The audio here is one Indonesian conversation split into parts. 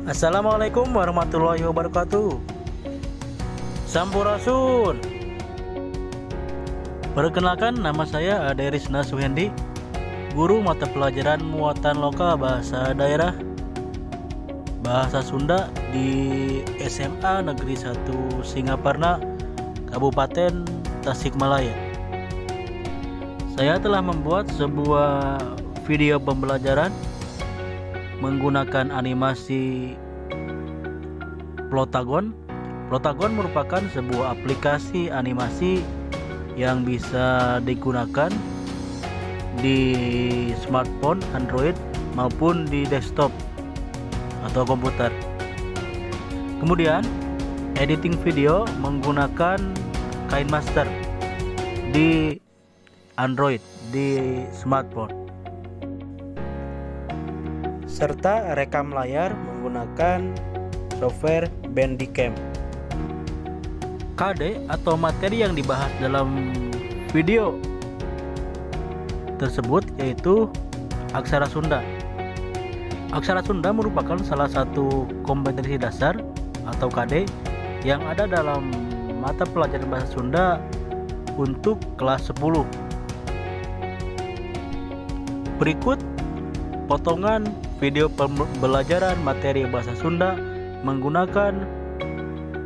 Assalamualaikum warahmatullahi wabarakatuh. Sampurasun. Perkenalkan, nama saya Aderis Nasuhendi, guru mata pelajaran muatan lokal bahasa daerah bahasa Sunda di SMA Negeri 1 Singaparna, Kabupaten Tasikmalaya. Saya telah membuat sebuah video pembelajaran menggunakan animasi Plotagon. Plotagon merupakan sebuah aplikasi animasi yang bisa digunakan di smartphone Android maupun di desktop atau komputer. Kemudian editing video menggunakan KineMaster di Android, di smartphone, serta rekam layar menggunakan software Bandicam. KD atau materi yang dibahas dalam video tersebut yaitu aksara Sunda. Aksara Sunda merupakan salah satu kompetensi dasar atau KD yang ada dalam mata pelajaran bahasa Sunda untuk kelas 10. Berikut potongan video pembelajaran materi bahasa Sunda menggunakan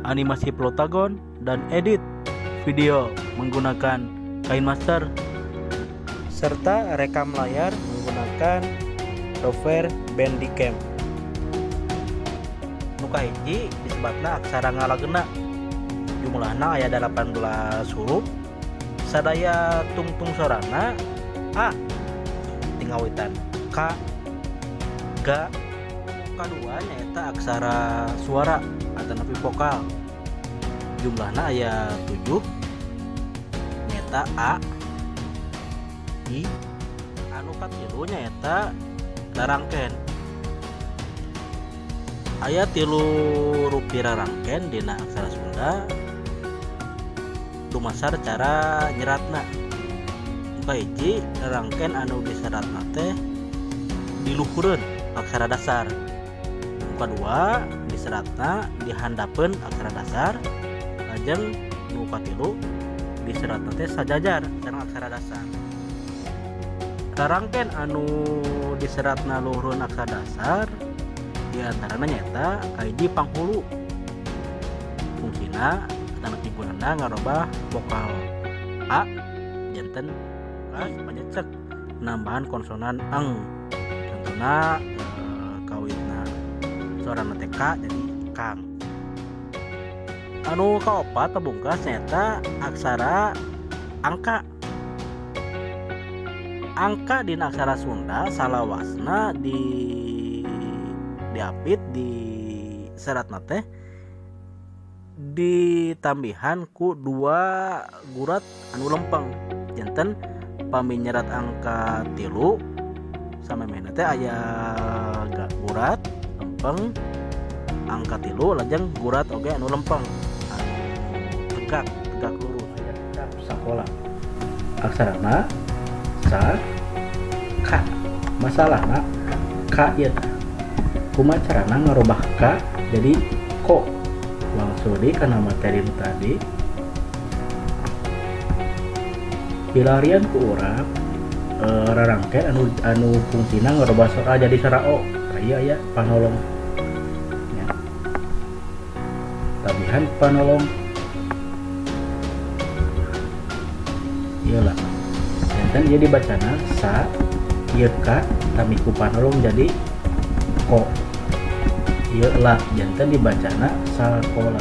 animasi Plotagon dan edit video menggunakan KineMaster serta rekam layar menggunakan software Bandicam. Nuka hiji disebutna aksara Ngalagena. Jumlahna aya 18 huruf. Sadaya tungtung sorana A tingawitan K, Ga, kadua nyaeta aksara suara atau napi vokal. Jumlahna aya 7, nyaeta A, I, anu katilu nyaeta rarangken. Aya 3 rupi rarangken dina aksara Sunda. Dumasar cara nyeratna. Nuka hiji rarangken anu diseratna teh diluhureun aksara dasar. Kedua diseratna dihandapeun aksara dasar. Lajeng nu katilu diseratna teh sajajar sareng aksara dasar. Rarangken anu diseratna luhureun aksara dasar diantarana nyaeta kahiji panghulu. Fungsina atau pigunanna ngarobah vokal A janten panyecek nambahan konsonan eng. Contohna kawitna sorana teh K jadi kang. Anu kaopat pabungkas nyaeta aksara angka. Angka dina aksara Sunda salawasna diapit di seratna teh ditambihan ku 2 gurat anu lempeng. Janten pami nyerat angka 3 samemehna teh aya gurat lempeng angka 3 lajeng gurat oge anu lempeng tegak lurus aya sakola. Aksarana sa ka. Masalahna ka ieu tah kumaha carana ngarobah ka jadi ko. Langsung deui kana materi tadi. Pilarian ku urang rarangken anu fungsina ngarobah sora jadi sora o. Aya panolong. Ya. Tabihan panolong. Iyalah. Dan dia dibacana sa ieu ka tami ku panolong jadi ko. Ieu lah janten dibacana sakola.